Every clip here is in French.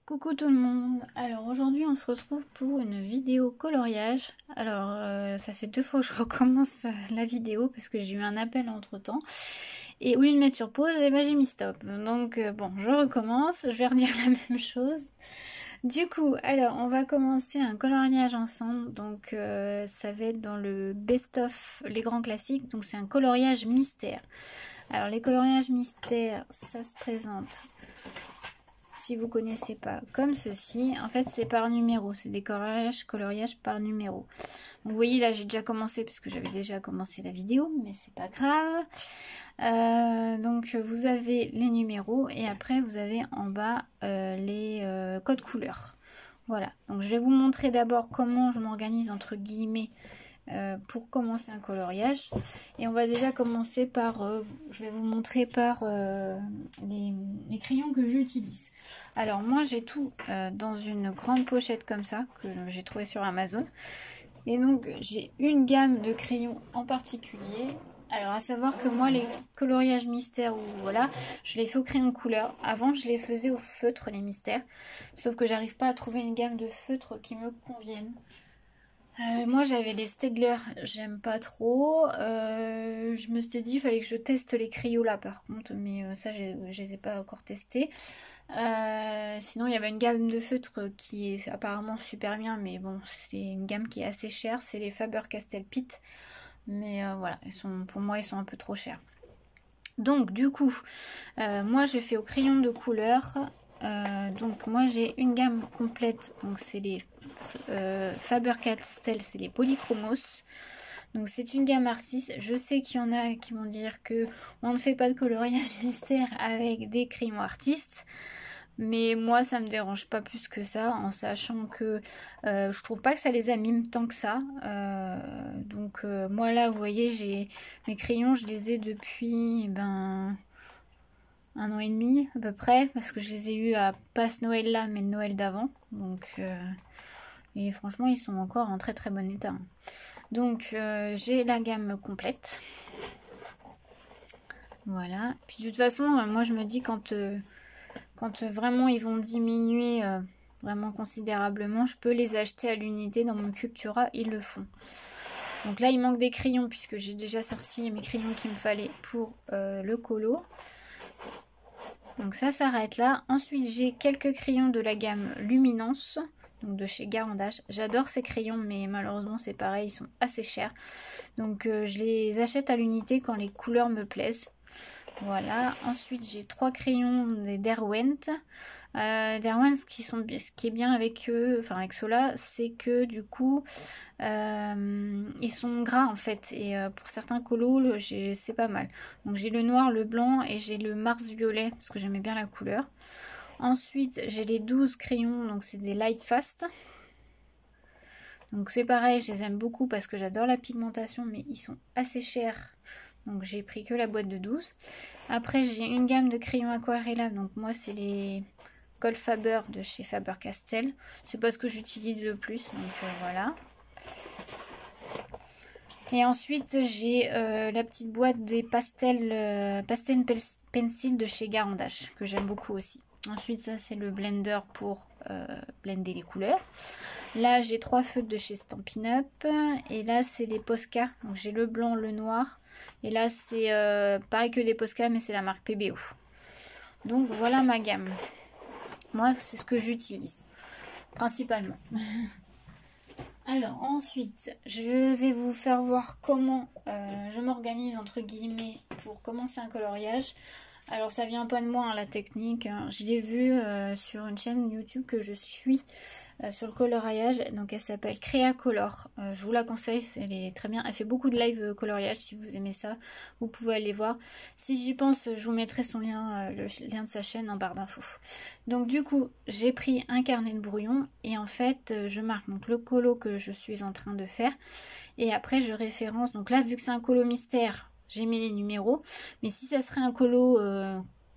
Coucou tout le monde, alors aujourd'hui on se retrouve pour une vidéo coloriage. Alors ça fait 2 fois que je recommence la vidéo parce que j'ai eu un appel entre temps. Et au lieu de mettre sur pause, eh ben, j'ai mis stop. Donc bon, je recommence, je vais redire la même chose. Du coup, alors on va commencer un coloriage ensemble. Donc ça va être dans le best-of les grands classiques. Donc c'est un coloriage mystère. Alors les coloriages mystères, ça se présente... Si vous connaissez pas, comme ceci, en fait c'est par numéro, c'est des coloriages par numéro. Donc vous voyez là j'ai déjà commencé puisque j'avais déjà commencé la vidéo, mais c'est pas grave. Donc vous avez les numéros et après vous avez en bas les codes couleurs. Voilà, donc je vais vous montrer d'abord comment je m'organise entre guillemets pour commencer un coloriage. Et on va déjà commencer par, je vais vous montrer par les crayons que j'utilise. Alors moi j'ai tout dans une grande pochette comme ça que j'ai trouvé sur Amazon. Et donc j'ai une gamme de crayons en particulier. Alors à savoir que moi les coloriages mystères, ou voilà, je les fais au crayon de couleur. Avant je les faisais au feutre les mystères. Sauf que j'arrive pas à trouver une gamme de feutres qui me convienne. Moi j'avais les Staedtler, j'aime pas trop. Je me suis dit il fallait que je teste les crayons là par contre, mais ça je les ai pas encore testés. Sinon il y avait une gamme de feutres qui est apparemment super bien, mais bon c'est une gamme qui est assez chère, c'est les Faber-Castell Pitt. Mais voilà, pour moi ils sont un peu trop chers. Donc du coup, moi je fais au crayon de couleur. Donc moi j'ai une gamme complète, donc c'est les Faber-Castell, c'est les Polychromos. Donc c'est une gamme artiste. Je sais qu'il y en a qui vont dire que on ne fait pas de coloriage mystère avec des crayons artistes. Mais moi ça me dérange pas plus que ça, en sachant que je trouve pas que ça les abîme tant que ça. Donc moi là vous voyez j'ai mes crayons, je les ai depuis 1 an et demi à peu près, parce que je les ai eus à pas ce Noël là mais le Noël d'avant. Donc et franchement ils sont encore en très très bon état. Donc j'ai la gamme complète. Voilà. Puis de toute façon moi je me dis quand vraiment ils vont diminuer vraiment considérablement, je peux les acheter à l'unité dans mon Cultura, ils le font. Donc là il manque des crayons puisque j'ai déjà sorti mes crayons qu'il me fallait pour le colo. Donc ça s'arrête là. Ensuite j'ai quelques crayons de la gamme Luminance, donc de chez Garandage. J'adore ces crayons mais malheureusement c'est pareil, ils sont assez chers. Donc je les achète à l'unité quand les couleurs me plaisent. Voilà, ensuite j'ai 3 crayons des Derwent. Derwent, ce qui est bien avec eux, enfin avec ceux-là, c'est que du coup ils sont gras en fait, et pour certains colos c'est pas mal. Donc j'ai le noir, le blanc et j'ai le Mars violet parce que j'aimais bien la couleur. Ensuite j'ai les 12 crayons, donc c'est des Light Fast. Donc c'est pareil, je les aime beaucoup parce que j'adore la pigmentation, mais ils sont assez chers. Donc j'ai pris que la boîte de 12. Après j'ai une gamme de crayons aquarella. Donc moi c'est les Goldfaber de chez Faber-Castell. C'est pas ce que j'utilise le plus. Donc voilà. Et ensuite j'ai la petite boîte des pastel pencil de chez Garandage. Que j'aime beaucoup aussi. Ensuite ça c'est le blender pour blender les couleurs. Là j'ai 3 feutres de chez Stampin' Up. Et là c'est les Posca. Donc j'ai le blanc, le noir. Et là c'est pareil que des Posca mais c'est la marque PBO. Donc voilà ma gamme. Moi c'est ce que j'utilise principalement. Alors ensuite je vais vous faire voir comment je m'organise entre guillemets pour commencer un coloriage. Alors ça vient pas de moi hein, la technique, hein. Je l'ai vu sur une chaîne YouTube que je suis sur le coloriage, donc elle s'appelle Créa Color. Je vous la conseille, elle est très bien, elle fait beaucoup de live coloriage, si vous aimez ça, vous pouvez aller voir. Si j'y pense, je vous mettrai son lien, le lien de sa chaîne en barre d'infos. Donc du coup, j'ai pris un carnet de brouillon et en fait, je marque donc le colo que je suis en train de faire et après je référence. Donc là, vu que c'est un colo mystère, j'ai mis les numéros, mais si ça serait un colo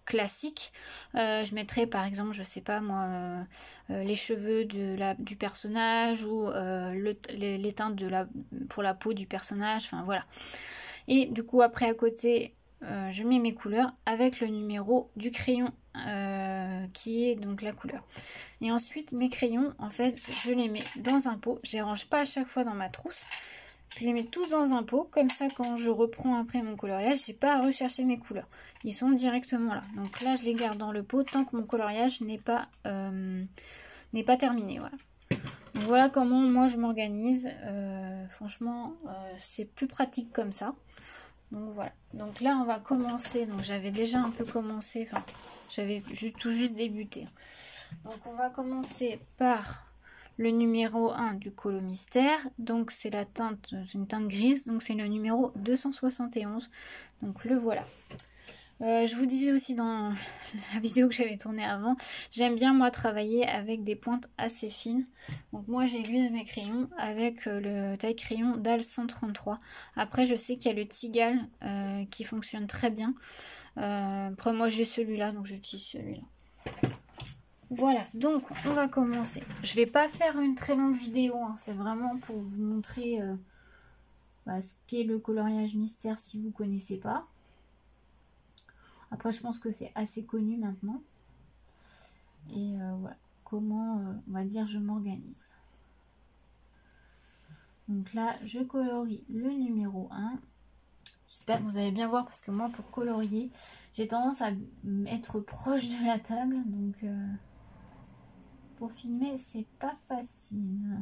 classique, je mettrais par exemple, je sais pas moi, les cheveux du personnage ou les teintes pour la peau du personnage, enfin voilà. Et du coup après à côté, je mets mes couleurs avec le numéro du crayon qui est donc la couleur. Et ensuite mes crayons, en fait, je les mets dans un pot. Je les range pas à chaque fois dans ma trousse. Je les mets tous dans un pot, comme ça quand je reprends après mon coloriage, j'ai pas à rechercher mes couleurs. Ils sont directement là. Donc là, je les garde dans le pot tant que mon coloriage n'est pas terminé. Voilà. Donc voilà comment moi je m'organise. Franchement, c'est plus pratique comme ça. Donc voilà. Donc là, on va commencer. Donc j'avais déjà un peu commencé. Enfin, j'avais tout juste débuté. Donc on va commencer par le numéro 1 du colo mystère. Donc c'est la teinte, une teinte grise. Donc c'est le numéro 271. Donc le voilà. Je vous disais aussi dans la vidéo que j'avais tournée avant, j'aime bien moi travailler avec des pointes assez fines. Donc moi j'aiguise mes crayons avec le taille crayon DAL 133. Après je sais qu'il y a le Tigal qui fonctionne très bien. Après moi j'ai celui-là, donc j'utilise celui-là. Voilà, donc on va commencer. Je vais pas faire une très longue vidéo, hein, c'est vraiment pour vous montrer ce qu'est le coloriage mystère si vous connaissez pas. Après, je pense que c'est assez connu maintenant. Et voilà, comment, on va dire, je m'organise. Donc là, je colorie le numéro 1. J'espère que vous allez bien voir parce que moi, pour colorier, j'ai tendance à être proche de la table. Donc, pour filmer, c'est pas facile.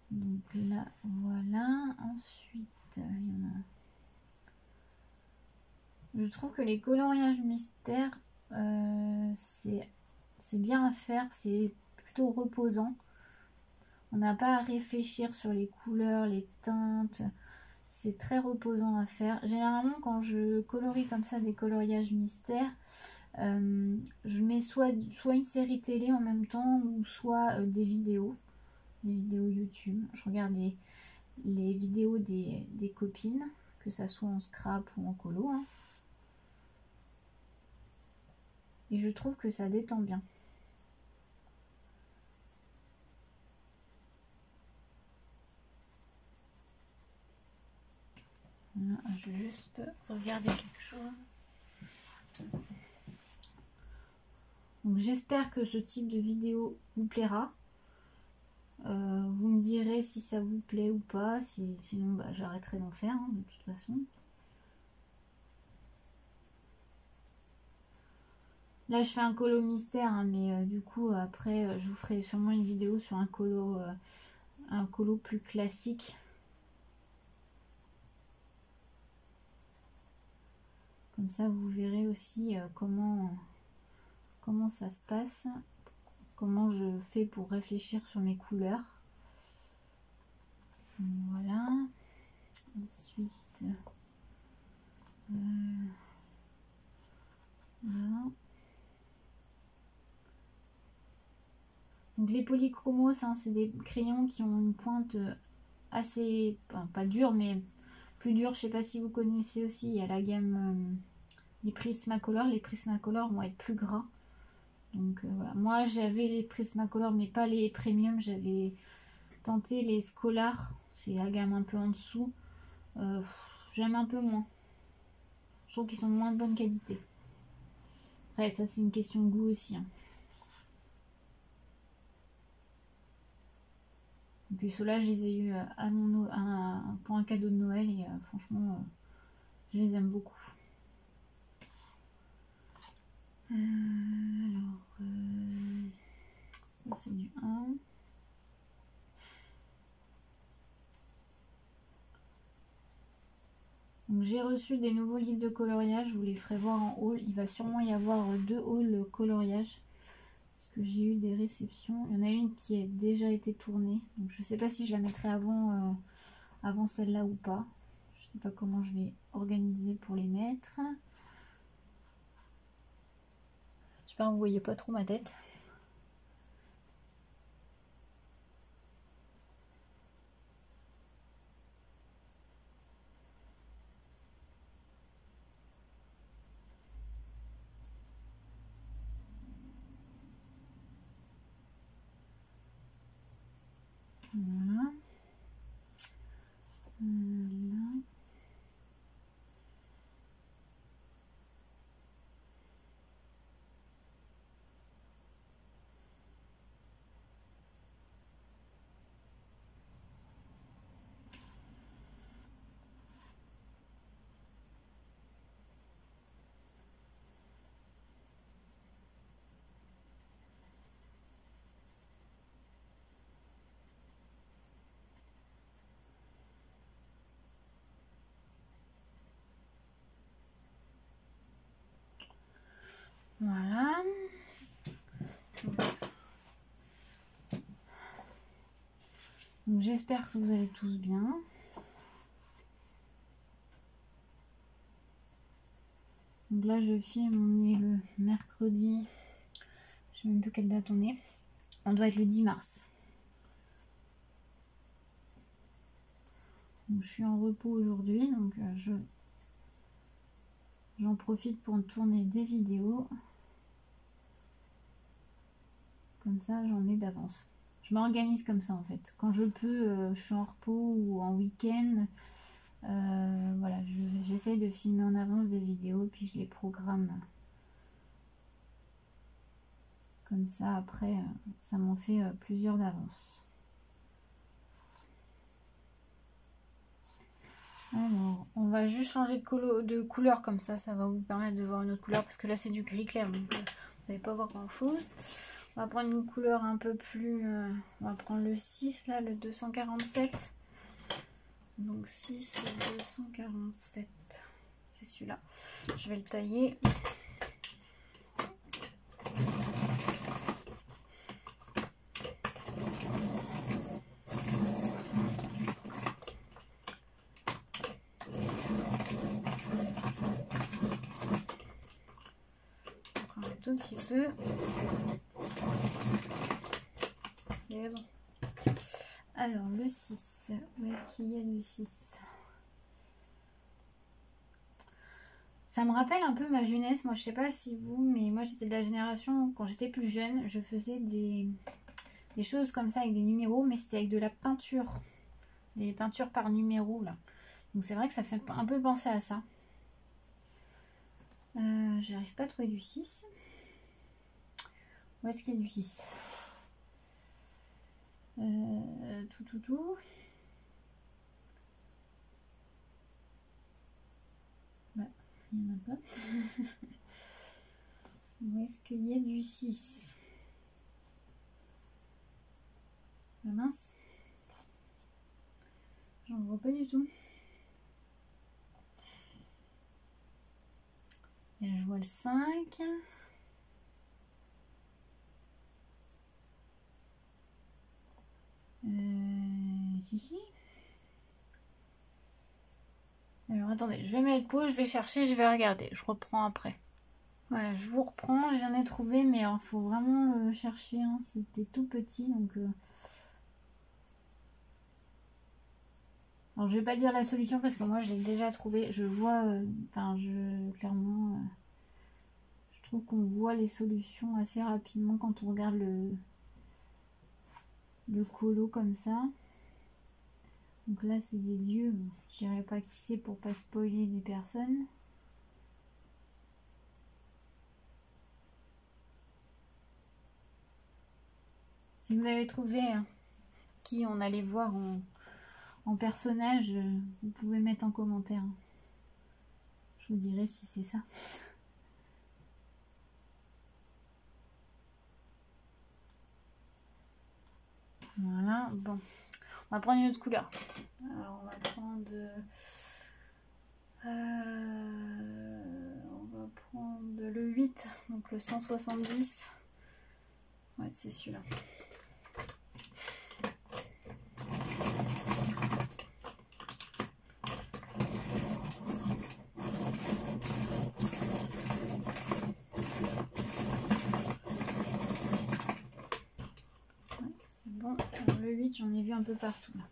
Donc là, voilà. Ensuite, il y en a... Je trouve que les coloriages mystères, c'est bien à faire, c'est plutôt reposant. On n'a pas à réfléchir sur les couleurs, les teintes. C'est très reposant à faire. Généralement, quand je colorie comme ça des coloriages mystères, je mets soit une série télé en même temps, ou soit des vidéos YouTube. Je regarde les vidéos des copines, que ça soit en scrap ou en colo. Hein. Et je trouve que ça détend bien. Voilà, je vais juste regarder quelque chose. Donc j'espère que ce type de vidéo vous plaira. Vous me direz si ça vous plaît ou pas. Sinon j'arrêterai d'en faire hein, de toute façon. Là je fais un colo mystère hein, mais du coup après je vous ferai sûrement une vidéo sur un colo plus classique. Comme ça vous verrez aussi comment ça se passe, comment je fais pour réfléchir sur mes couleurs. Voilà. Ensuite, voilà. Donc les polychromos, hein, c'est des crayons qui ont une pointe assez, enfin, pas dure, mais plus dure. Je sais pas si vous connaissez aussi, il y a la gamme les Prismacolor. Les Prismacolor vont être plus gras. Donc voilà. Moi j'avais les Prismacolor, mais pas les premium. J'avais tenté les Scholar, c'est la gamme un peu en dessous. J'aime un peu moins. Je trouve qu'ils sont de moins de bonne qualité. Après, ça c'est une question de goût aussi. Hein. Et puis ceux-là, je les ai eu pour un cadeau de Noël et franchement, je les aime beaucoup. Alors, ça c'est du 1. Donc j'ai reçu des nouveaux livres de coloriage, je vous les ferai voir en haul. Il va sûrement y avoir 2 hauls coloriage. Parce que j'ai eu des réceptions. Il y en a une qui a déjà été tournée. Donc je sais pas si je la mettrai avant celle-là ou pas. Je sais pas comment je vais organiser pour les mettre. J'espère que vous voyez pas trop ma tête. Voilà. Voilà. Voilà. Donc j'espère que vous allez tous bien. Donc là je filme, on est le mercredi, je sais même plus quelle date on est. On doit être le 10 mars. Donc je suis en repos aujourd'hui, donc j'en profite pour tourner des vidéos. Comme ça j'en ai d'avance. Je m'organise comme ça en fait. Quand je peux, je suis en repos ou en week-end. Voilà, j'essaye de filmer en avance des vidéos, puis je les programme. Comme ça, après, ça m'en fait plusieurs d'avance. Alors, on va juste changer de couleur, comme ça va vous permettre de voir une autre couleur, parce que là c'est du gris clair, donc vous n'allez pas voir grand chose. On va prendre une couleur un peu plus... on va prendre le 6, là, le 247. Donc 6, 247. C'est celui-là. Je vais le tailler. Encore un tout petit peu. Et bon. Alors le 6. Où est-ce qu'il y a le 6? Ça me rappelle un peu ma jeunesse. Moi, je sais pas si vous, mais moi, j'étais de la génération, quand j'étais plus jeune, je faisais des choses comme ça avec des numéros, mais c'était avec de la peinture. Les peintures par numéro, là. Donc, c'est vrai que ça fait un peu penser à ça. J'arrive pas à trouver du 6. Où est-ce qu'il y a du 6? Tout. Bah, il n'y en a pas. Où est-ce qu'il y a du 6? Ah mince. J'en vois pas du tout. Et là, je vois le 5. Si. Alors attendez, je vais mettre pause, je vais chercher, je vais regarder. Je reprends après. Voilà, je vous reprends, j'en ai trouvé, mais il faut vraiment le chercher. Hein. C'était tout petit, donc... Alors je vais pas dire la solution parce que moi je l'ai déjà trouvé. Je vois, clairement, je trouve qu'on voit les solutions assez rapidement quand on regarde le colo comme ça. Donc là c'est des yeux, je dirais pas qui c'est pour pas spoiler des personnes. Si vous avez trouvé qui on allait voir en personnage, vous pouvez mettre en commentaire. Je vous dirai si c'est ça. Voilà, bon. On va prendre une autre couleur. Alors on va prendre... on va prendre le 8, donc le 170. Ouais, c'est celui-là. Bon, alors le 8, j'en ai vu un peu partout. Là.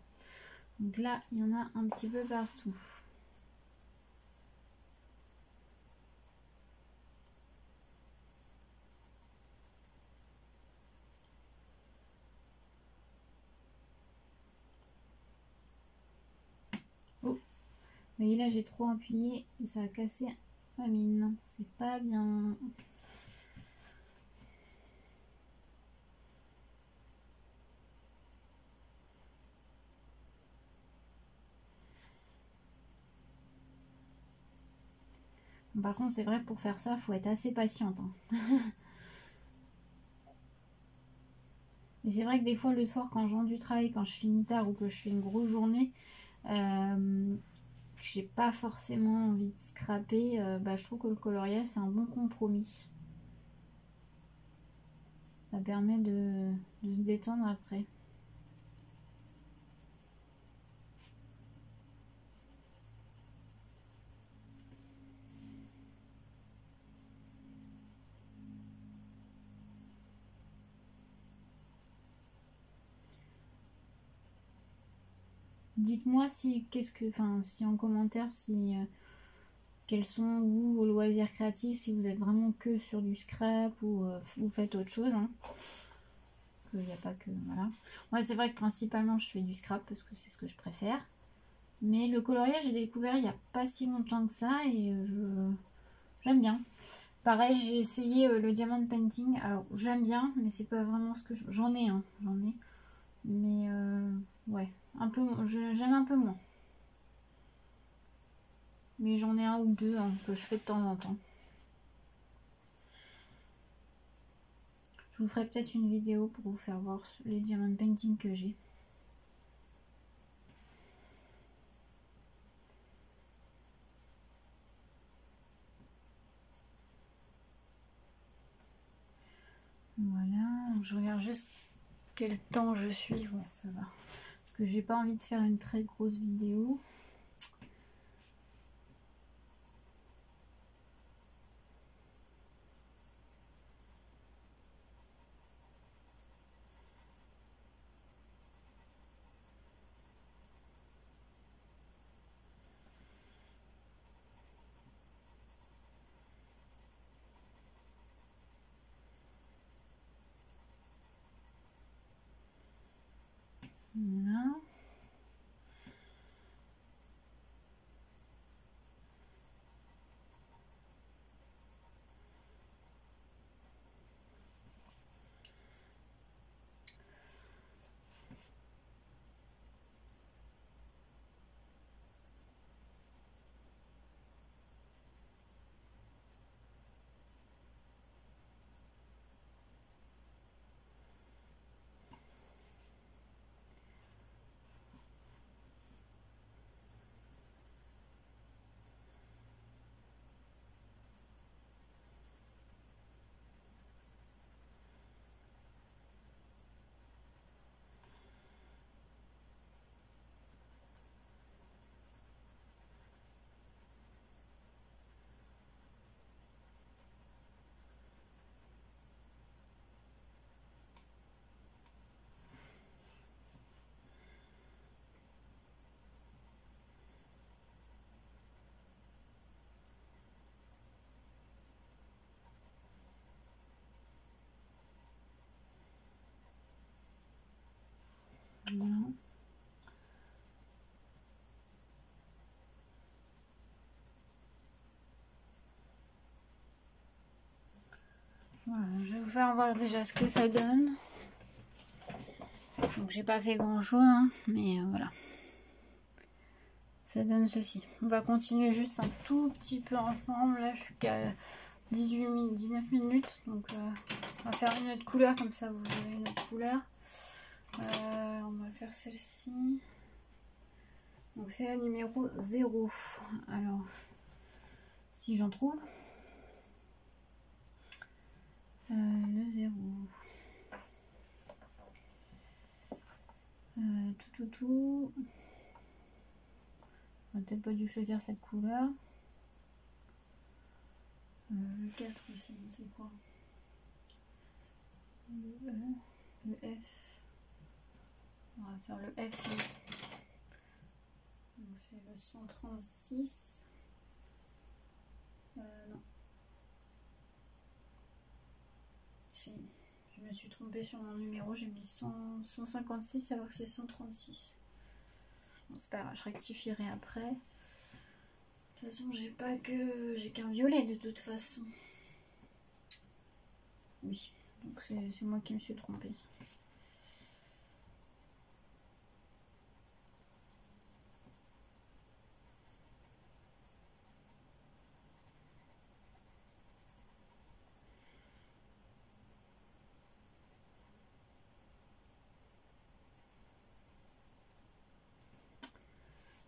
Donc là, il y en a un petit peu partout. Oh, vous voyez là, j'ai trop appuyé et ça a cassé ma mine. C'est pas bien. Par contre, c'est vrai que pour faire ça, il faut être assez patiente. Hein. Et c'est vrai que des fois, le soir, quand je rentre du travail, quand je finis tard ou que je fais une grosse journée, j'ai pas forcément envie de scraper. Je trouve que le coloriage, c'est un bon compromis. Ça permet de se détendre après. Dites-moi si si en commentaire si quels sont vos loisirs créatifs, si vous êtes vraiment que sur du scrap ou vous faites autre chose. Hein. Parce qu'il n'y a pas que. Voilà. Moi, c'est vrai que principalement je fais du scrap parce que c'est ce que je préfère. Mais le coloriage, j'ai découvert il n'y a pas si longtemps que ça et j'aime bien. Pareil, j'ai essayé le diamond painting. Alors, j'aime bien, mais c'est pas vraiment ce que j'en ai. J'en ai. Mais ouais, j'aime un peu moins. Mais j'en ai un ou deux que je fais de temps en temps. Je vous ferai peut-être une vidéo pour vous faire voir les diamond painting que j'ai. Voilà, je regarde juste quel temps je suis. Ouais, ça va. Parce que j'ai pas envie de faire une très grosse vidéo. Voilà. Voilà. Voilà, je vais vous faire voir déjà ce que ça donne. Donc j'ai pas fait grand chose, mais voilà. Ça donne ceci. On va continuer juste un tout petit peu ensemble. Là je suis qu'à 19 minutes. Donc on va faire une autre couleur, comme ça vous verrez une autre couleur. On va faire celle-ci. Donc c'est la numéro 0. Alors, si j'en trouve. Le 0. Tout. On peut-être pas dû choisir cette couleur. Le 4 aussi, c'est quoi? Le E, le F. On va faire le F. Donc c'est le 136. Non. Si, je me suis trompée sur mon numéro, j'ai mis 156 alors que c'est 136. Bon, c'est pas grave, je rectifierai après. De toute façon, j'ai qu'un violet de toute façon. Oui, donc c'est moi qui me suis trompée.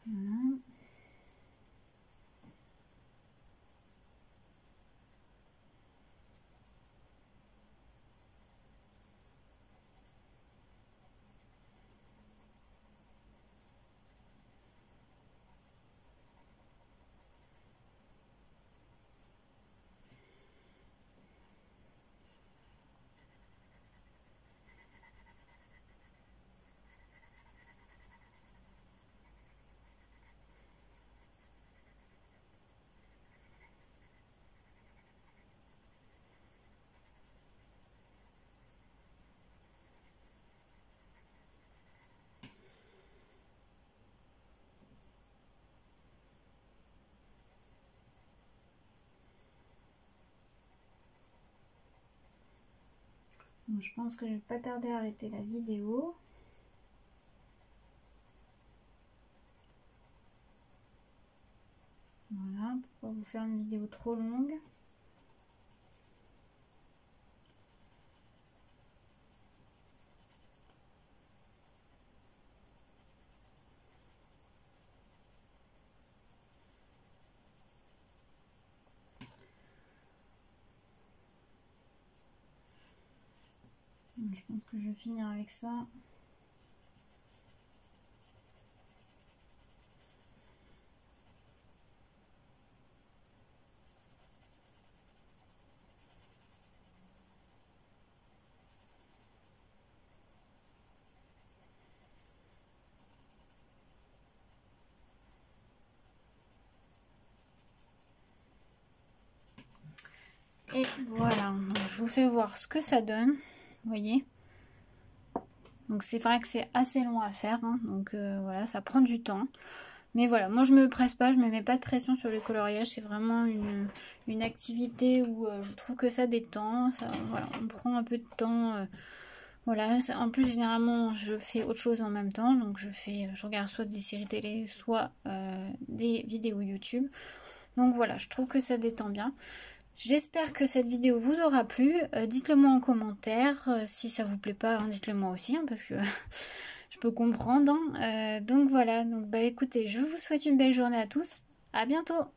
Voilà. Donc, je pense que je vais pas tarder à arrêter la vidéo. Voilà, pour pas vous faire une vidéo trop longue. Je pense que je vais finir avec ça. Et voilà, donc je vous fais voir ce que ça donne, vous voyez. Donc c'est vrai que c'est assez long à faire, hein, donc voilà, ça prend du temps. Mais voilà, moi je me presse pas, je me mets pas de pression sur le coloriage, c'est vraiment une activité où je trouve que ça détend, ça, voilà, on prend un peu de temps. Voilà, en plus généralement je fais autre chose en même temps, donc je regarde soit des séries télé, soit des vidéos YouTube. Donc voilà, je trouve que ça détend bien. J'espère que cette vidéo vous aura plu. Dites-le moi en commentaire. Si ça vous plaît pas, hein, dites-le moi aussi, hein, parce que je peux comprendre. Hein. Donc voilà, donc bah écoutez, je vous souhaite une belle journée à tous. À bientôt!